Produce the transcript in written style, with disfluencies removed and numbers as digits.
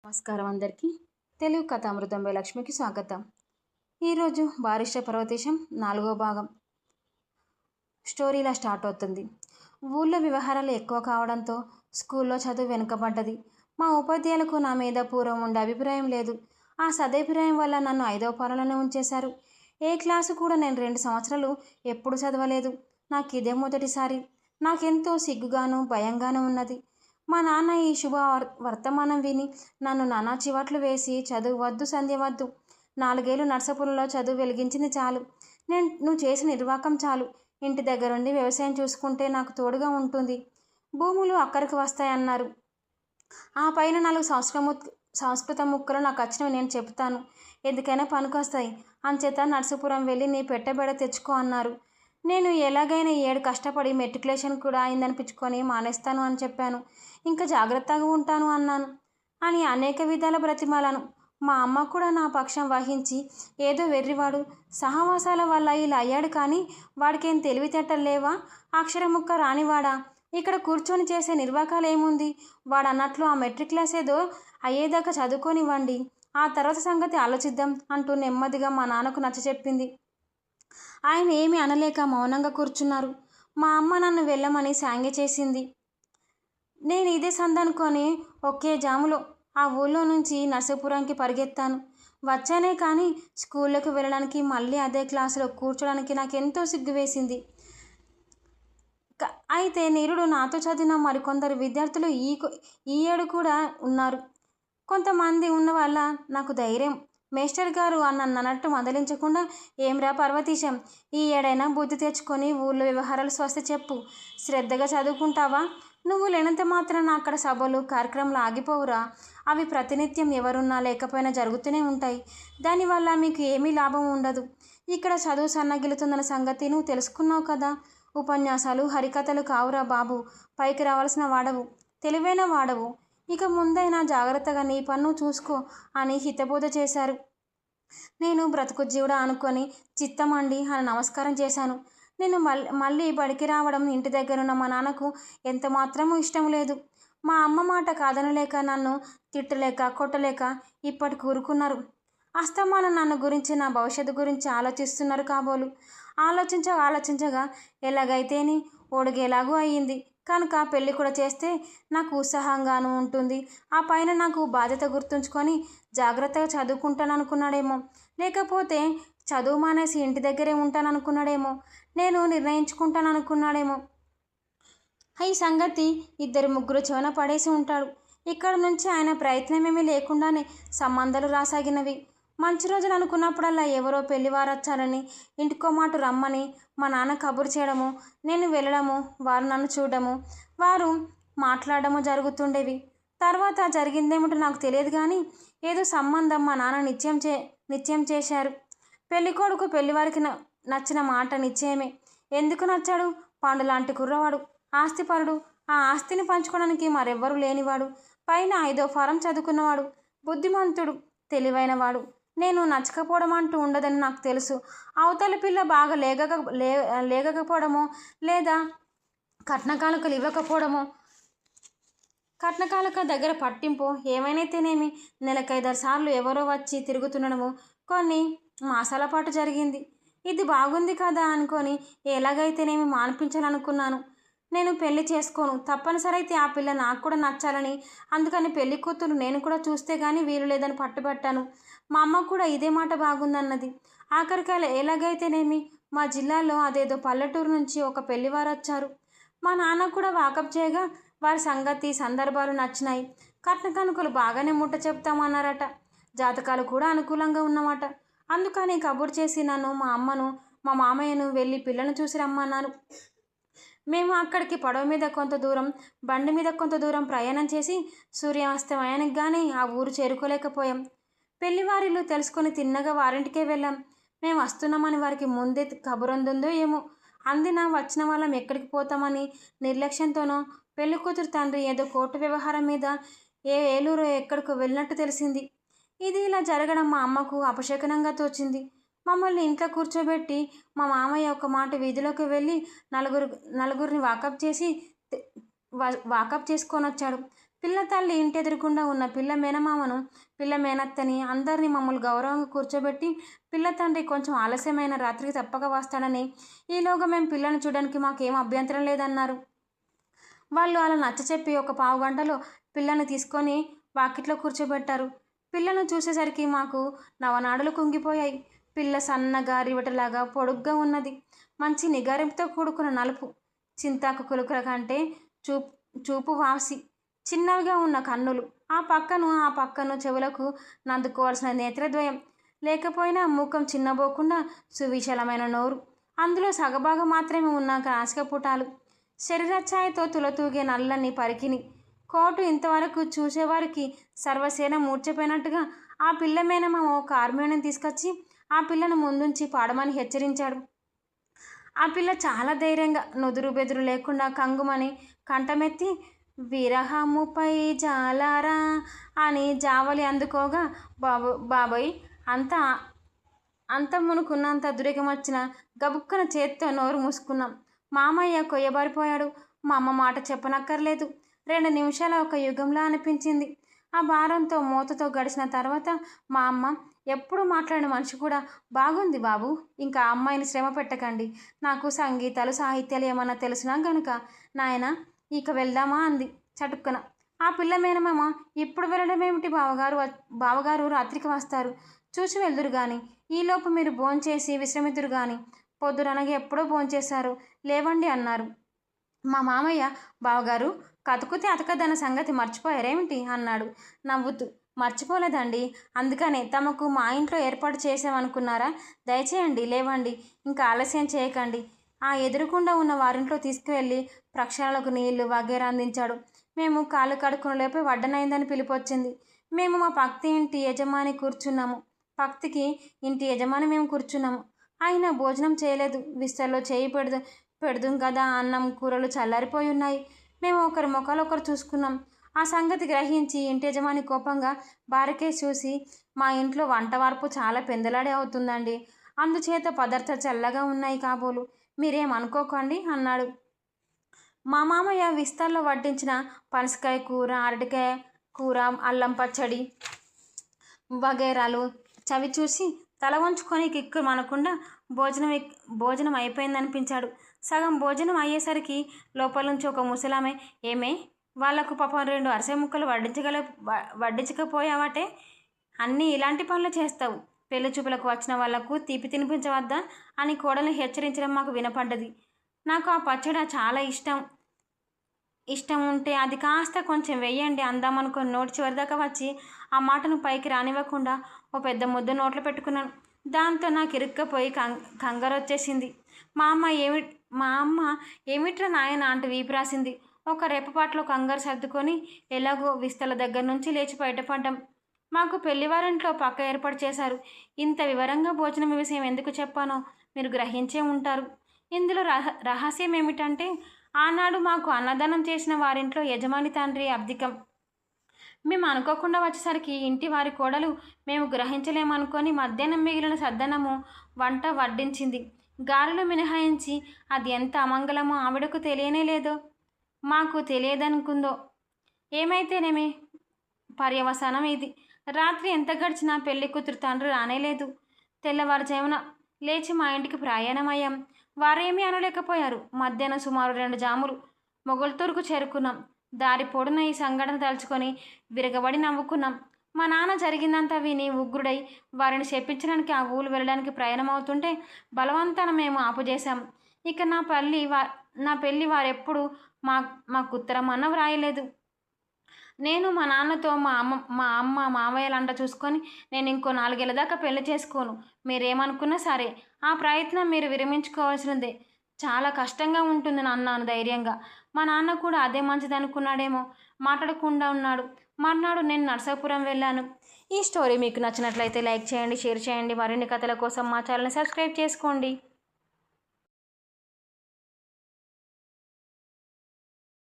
నమస్కారం అందరికీ. తెలుగు కథామృతం బై లక్ష్మికి స్వాగతం. ఈరోజు బారిస్టర్ పర్వతేశం 4వ భాగం స్టోరీ ఇలా స్టార్ట్ అవుతుంది. ఊళ్ళో వ్యవహారాలు ఎక్కువ కావడంతో స్కూల్లో చదువు వెనుకబడ్డది. మా ఉపాధ్యాయులకు నా మీద పూర్వం ఉండే అభిప్రాయం లేదు. ఆ సదభిప్రాయం వల్ల నన్ను 5వ ఫారంలోనే ఉంచేశారు. ఏ క్లాసు కూడా నేను 2 సంవత్సరాలు ఎప్పుడు చదవలేదు. నాకు ఇదే మొదటిసారి. నాకెంతో సిగ్గుగాను భయంగాను ఉన్నది. మా నాన్న ఈ శుభ వర్తమానం విని నన్ను నానా చివాట్లు వేసి చదువు వద్దు, సంధ్య వద్దు, 4 ఏళ్ళు నర్సాపురంలో చదువు వెలిగించింది చాలు, నువ్వు చేసిన నిర్వాకం చాలు, ఇంటి దగ్గరుండి వ్యవసాయం చూసుకుంటే నాకు తోడుగా ఉంటుంది, భూములు అక్కడికి వస్తాయన్నారు. ఆ పైన 4 సంస్కృత ముక్కలు నాకు వచ్చినవి నేను చెప్తాను, ఎందుకైనా పనికొస్తాయి, అంచేత నర్సాపురం వెళ్ళి నీ పెట్టబెడ తెచ్చుకో అన్నారు. నేను ఎలాగైనా 7 కష్టపడి మెట్రికులేషన్ కూడా అయిందనిపించుకొని మానేస్తాను అని చెప్పాను. ఇంకా జాగ్రత్తగా ఉంటాను అన్నాను అని అనేక విధాల బ్రతిమాలను. మా అమ్మ కూడా నా పక్షం వహించి, ఏదో వెర్రివాడు సహవాసాల వల్ల ఇలా అయ్యాడు, కానీ వాడికేం తెలివితేటలు లేవా, అక్షరం ముక్క రానివాడా, ఇక్కడ కూర్చొని చేసే నిర్వాకాలు ఏముంది, వాడు అన్నట్లు ఆ మెట్రిక్ క్లాస్ ఏదో అయ్యేదాకా చదువుకోనివ్వండి, ఆ తర్వాత సంగతి ఆలోచిద్దాం అంటూ నెమ్మదిగా మా నాన్నకు నచ్చచెప్పింది. ఆయన ఏమీ అనలేక మౌనంగా కూర్చున్నారు. మా అమ్మ నన్ను వెళ్ళమని సాంగ్య చేసింది. నేను ఇదే సందనుకొని ఒకే జాములో ఆ ఊళ్ళో నుంచి నర్సాపురానికి పరిగెత్తాను. వచ్చానే కానీ స్కూల్లోకి వెళ్ళడానికి, మళ్ళీ అదే క్లాసులో కూర్చోడానికి నాకెంతో సిగ్గు వేసింది. అయితే నిరుడు నాతో చదివిన మరికొందరు విద్యార్థులు ఈ ఏడు కూడా ఉన్నారు. కొంతమంది ఉన్న వల్ల నాకు ధైర్యం. మేస్టర్ గారు నన్నట్టు మందలించకుండా, ఏమ్రా పర్వతీశం, ఈ ఏడైనా బుద్ధి తెచ్చుకొని ఊళ్ళో వ్యవహారాలు స్వస్తి చెప్పు, శ్రద్ధగా చదువుకుంటావా, నువ్వు లేనంత మాత్రాన అక్కడ సభలు కార్యక్రమాలు ఆగిపోవురా, అవి ప్రతినిత్యం ఎవరున్నా లేకపోయినా జరుగుతూనే ఉంటాయి, దానివల్ల మీకు ఏమీ లాభం ఉండదు, ఇక్కడ చదువు సన్నగిలుతుందన్న సంగతి నువ్వు తెలుసుకున్నావు కదా, ఉపన్యాసాలు హరికథలు కావురా బాబు, పైకి రావాల్సిన వాడవు, తెలివైన వాడవు, ఇక ముందైనా జాగ్రత్తగా నీ పన్ను చూసుకో అని హితబోధ చేశారు. నేను బ్రతుకు జీవుడా అనుకొని చిత్తమండి అని నమస్కారం చేశాను. నేను మళ్ళీ బడికి రావడం ఇంటి దగ్గరున్న మా నాన్నకు ఎంత మాత్రమూ ఇష్టం లేదు. మా అమ్మ మాట కాదనలేక, నన్ను తిట్టలేక కొట్టలేక ఇప్పటికి ఊరుకున్నారు. అస్తమానం నన్ను గురించి, నా భవిష్యత్తు గురించి ఆలోచిస్తున్నారు కాబోలు. ఆలోచించగా ఎలాగైతేని ఓడిగేలాగూ అయ్యింది కనుక పెళ్ళి కూడా చేస్తే నాకు ఉత్సాహంగానూ ఉంటుంది. ఆ పైన నాకు బాధ్యత గుర్తుంచుకొని జాగ్రత్తగా చదువుకుంటాననుకున్నాడేమో, లేకపోతే చదువు మానేసి ఇంటి దగ్గరే ఉంటాననుకున్నాడేమో, నేను నిర్ణయించుకుంటాననుకున్నాడేమో. ఈ సంగతి 2-3 చెవున పడేసి ఉంటాడు. ఇక్కడ నుంచి ఆయన ప్రయత్నమేమీ లేకుండానే సంబంధాలు రాసాగినవి. మంచి రోజులు అనుకున్నప్పుడల్లా ఎవరో పెళ్లివారొచ్చారని, ఇంటికో మాట రమ్మని మా నాన్న కబురు చేయడము, నేను వెళ్ళడము, వారు నన్ను చూడడము, వారు మాట్లాడడము జరుగుతుండేవి. తర్వాత జరిగిందేమిటో నాకు తెలియదు కానీ ఏదో సంబంధం మా నాన్న నిశ్చయం చేశారు. పెళ్ళికొడుకు పెళ్లివారికి నచ్చిన మాట నిశ్చయమే. ఎందుకు నచ్చాడు? పండులాంటి కుర్రవాడు, ఆస్తిపరుడు, ఆ ఆస్తిని పంచుకోవడానికి మరెవ్వరూ లేనివాడు, పైన 5వ ఫారం చదువుకున్నవాడు, బుద్ధిమంతుడు, తెలివైనవాడు. నేను నచ్చకపోవడం అంటూ ఉండదని నాకు తెలుసు. అవతల పిల్ల బాగా లేగకపోవడమో, లేదా కట్నకానుకలు ఇవ్వకపోవడమో, కట్నకానుక దగ్గర పట్టింపో ఏమైనైతేనేమి, నెలకు 5-6 సార్లు ఎవరో వచ్చి తిరుగుతుండడము కొన్ని మాసాల పాటు జరిగింది. ఇది బాగుంది కదా అనుకొని ఎలాగైతేనేమి మానిపించాలనుకున్నాను. నేను పెళ్లి చేసుకోను, తప్పనిసరి అయితే ఆ పిల్ల నాకు కూడా నచ్చాలని, అందుకని పెళ్లి కూతురు నేను కూడా చూస్తే కానీ వీలు లేదని పట్టుబట్టాను. మా అమ్మ కూడా ఇదే మాట బాగుందన్నది. ఆఖరికి ఎలాగైతేనేమి మా జిల్లాలో అదేదో పల్లెటూరు నుంచి ఒక పెళ్లివారు వచ్చారు. మా నాన్న కూడా వాకప్ చేయగా వారి సంగతి సందర్భాలు నచ్చినాయి. కట్నకానుకలు బాగానే ముట్ట చెప్తామన్నారట. జాతకాలు కూడా అనుకూలంగా ఉన్నమాట. అందుకని కబురు చేసి నన్ను, మా అమ్మను, మా మామయ్యను వెళ్ళి పిల్లను చూసి రమ్మన్నాను. మేము అక్కడికి పడవ మీద కొంత దూరం, బండి మీద కొంత దూరం ప్రయాణం చేసి సూర్యాస్తమయానికి కానీ ఆ ఊరు చేరుకోలేకపోయాం. పెళ్లివారిల్లు తెలుసుకొని తిన్నగా వారింటికే వెళ్ళాం. మేము వస్తున్నామని వారికి ముందే కబురందుందో ఏమో, అందినా వచ్చిన వాళ్ళం ఎక్కడికి పోతామని నిర్లక్ష్యంతోనో పెళ్లి కూతురు తండ్రి ఏదో కోర్టు వ్యవహారం మీద ఏలూరు ఎక్కడికో వెళ్ళినట్టు తెలిసింది. ఇది ఇలా జరగడం మా అమ్మకు అపశకనంగా తోచింది. మమ్మల్ని ఇంట్లో కూర్చోబెట్టి మా మామయ్య ఒక మాట వీధిలోకి వెళ్ళి నలుగురిని వాకప్ చేసుకొని వచ్చాడు. పిల్ల తల్లి ఇంటి ఎదురుకుండా ఉన్న పిల్ల మేనమామను, పిల్ల మేనత్తని అందరినీ మమ్మల్ని గౌరవంగా కూర్చోబెట్టి పిల్ల తండ్రి కొంచెం ఆలస్యమైన రాత్రికి తప్పక వస్తాడని, ఈలోగా మేము పిల్లని చూడడానికి మాకేం అభ్యంతరం లేదన్నారు. వాళ్ళు అలా నచ్చచెప్పి ఒక పావుగంటలో పిల్లని తీసుకొని వాకిట్లో కూర్చోబెట్టారు. పిల్లను చూసేసరికి మాకు నవనాడులు కుంగిపోయాయి. పిల్ల సన్నగా రివటలాగా పొడుగ్గా ఉన్నది. మంచి నిగారింపుతో కూడుకున్న నలుపు, చింతాకు కులుకుల కంటే చూపు వాసి, చిన్నవిగా ఉన్న కన్నులు, ఆ పక్కను చెవులకు నందుకోవాల్సిన నేత్రద్వయం లేకపోయినా ముఖం చిన్నబోకుండా సువిశాలమైన నోరు, అందులో సగభాగం మాత్రమే ఉన్న నాసికపుటాలు, శరీరఛాయతో తులతూగే నల్లని పరికిని కోటు ఇంతవరకు చూసేవారికి సర్వసేన మూర్ఛపోయినట్టుగా ఆ పిల్ల మేనమామ ఒక హార్మోనియం తీసుకొచ్చి ఆ పిల్లను ముందుంచి పాడమని హెచ్చరించాడు. ఆ పిల్ల చాలా ధైర్యంగా నుదురు బెదురు లేకుండా కంగుమని కంఠమెత్తి విరహముపై జాలారా అని జావలి అందుకోగా బాబోయ్ అంత మునుకున్నంత దురికమొచ్చిన గబుక్కన చేత్తో నోరు మూసుకున్నాం. మామయ్య కొయ్యబారిపోయాడు. మా అమ్మ మాట చెప్పనక్కర్లేదు. 2 నిమిషాల ఒక యుగంలా అనిపించింది. ఆ భారంతో మూతతో గడిచిన తర్వాత మా అమ్మ, ఎప్పుడు మాట్లాడిన మనిషి కూడా, బాగుంది బాబు, ఇంకా అమ్మాయిని శ్రమ పెట్టకండి. నాకు సంగీతాలు సాహిత్యాలు ఏమన్నా తెలిసినా గనుక నాయన ఇక వెళ్దామా అంది చటుక్కున. ఆ పిల్ల మేనమామ, ఇప్పుడు వెళ్ళడమేమిటి బావగారు రాత్రికి వస్తారు, చూసి వెళ్దురు గాని, ఈలోపు మీరు భోంచేసి విశ్రమిద్దురు గాని, పొద్దుననగా ఎప్పుడో భోంచేశారు, లేవండి అన్నారు. మా మామయ్య, బావగారు కతుకుతే అతకదన్న సంగతి మర్చిపోయారేమిటి అన్నాడు నవ్వుతూ. మర్చిపోలేదండి, అందుకనే తమకు మా ఇంట్లో ఏర్పాటు చేసామనుకున్నారా? దయచేయండి, లేవండి, ఇంకా ఆలస్యం చేయకండి. ఆ ఎదురుకుండా ఉన్న వారింట్లో తీసుకువెళ్ళి ప్రక్షాళనకు నీళ్లు వగేరా అందించాడు. మేము కాళ్ళు కడుక్కునేలోపే వడ్డనైందని పిలిపొచ్చింది. మేము మా పక్తి ఇంటి యజమాని కూర్చున్నాము. పక్తికి ఇంటి యజమాని మేము కూర్చున్నాము. అయినా భోజనం చేయలేదు. విస్తరలో చేయి పెడుదాం కదా, అన్నం కూరలు చల్లారిపోయి ఉన్నాయి. మేము ఒకరి ముఖాలు ఒకరు చూసుకున్నాం. ఆ సంగతి గ్రహించి ఇంటి యజమాని కోపంగా బారకే చూసి, మా ఇంట్లో వంట వార్పు చాలా పెందలాడే అవుతుందండి, అందుచేత పదార్థాలు చల్లగా ఉన్నాయి కాబోలు, మీరేమనుకోకండి అన్నాడు. మా మామయ్య విస్తరలో వడ్డించిన పనసకాయ కూర, అరటికాయ కూర, అల్లం పచ్చడి వగైరాలు చవి చూసి తల వంచుకొని కిక్కు మనకుండా భోజనం అయిపోయిందనిపించాడు. సగం భోజనం అయ్యేసరికి లోపల నుంచి ఒక ముసలామె, ఏమే, వాళ్లకు పాపం 2 అరసె ముక్కలు వడ్డించకపోయావటే, అన్నీ ఇలాంటి పనులు చేస్తావు, పెళ్లి చూపులకు వచ్చిన వాళ్లకు తీపి తినిపించవద్దా అని కోడల్ని హెచ్చరించడం మాకు వినపడ్డది. నాకు ఆ పచ్చడి చాలా ఇష్టం ఉంటే అది కాస్త కొంచెం వెయ్యండి అందామనుకొని నోటి చివరిదాకా వచ్చి ఆ మాటను పైకి రానివ్వకుండా ఓ పెద్ద ముద్ద నోట్లో పెట్టుకున్నాను. దాంతో నాకు ఇరుక్కపోయి కంగారు వచ్చేసింది. మా అమ్మ ఏమిట్రా నాయన అంటూ వీపు రాసింది. ఒక రెప్పపాట్లో కంగారు సర్దుకొని ఎలాగో విస్తల దగ్గర నుంచి లేచి బయటపడ్డాం. మాకు పెళ్లివారింట్లో పక్క ఏర్పాటు చేశారు. ఇంత వివరంగా భోజనం విషయం ఎందుకు చెప్పానో మీరు గ్రహించే ఉంటారు. ఇందులో రహస్యం ఏమిటంటే, ఆనాడు మాకు అన్నదానం చేసిన వారింట్లో యజమాని తండ్రి అబ్దికం. మేము అనుకోకుండా వచ్చేసరికి ఇంటి వారి కోడలు మేము గ్రహించలేమనుకొని మధ్యాహ్నం మిగిలిన సద్దనము వంట వడ్డించింది. గారెలు మినహాయించి అది ఎంత అమంగళమో ఆవిడకు తెలియనే లేదో, మాకు తెలియదనుకుందో. ఏమైతేనేమి, పర్యవసానం ఇది. రాత్రి ఎంత గడిచినా పెళ్లి కూతురు తండ్రి రానేలేదు. తెల్లవారుజామున లేచి మా ఇంటికి ప్రయాణమయ్యాం. వారేమీ అనలేకపోయారు. మధ్యాహ్నం సుమారు 2 జాములు మొగల్తూరుకు చేరుకున్నాం. దారి పొడున ఈ సంఘటన తలుచుకొని విరగబడి నవ్వుకున్నాం. మా నాన్న జరిగిందంతా విని ఉగ్రుడై వారిని శపించడానికి ఆ ఊళ్ళు వెళ్ళడానికి ప్రయాణం అవుతుంటే బలవంతాన మేము ఆపుచేశాం. ఇక నా పెళ్ళి వారెప్పుడు మాకు ఉత్తరం అన్న వ్రాయలేదు. నేను మా నాన్నతో మా అమ్మ మామయ్యలంట చూసుకొని నేను ఇంకో 4 ఏళ్ల దాకా పెళ్లి చేసుకోను, మీరేమనుకున్నా సరే, ఆ ప్రయత్నం మీరు విరమించుకోవాల్సిందే, చాలా కష్టంగా ఉంటుందని అన్నాను ధైర్యంగా. మా నాన్న కూడా అదే మంచిదనుకున్నాడేమో, మాట్లాడకుండా ఉన్నాడు. మర్నాడు నేను నర్సాపురం వెళ్ళాను. ఈ స్టోరీ మీకు నచ్చినట్లయితే లైక్ చేయండి, షేర్ చేయండి. మరిన్ని కథల కోసం మా ఛానల్ని సబ్స్క్రైబ్ చేసుకోండి.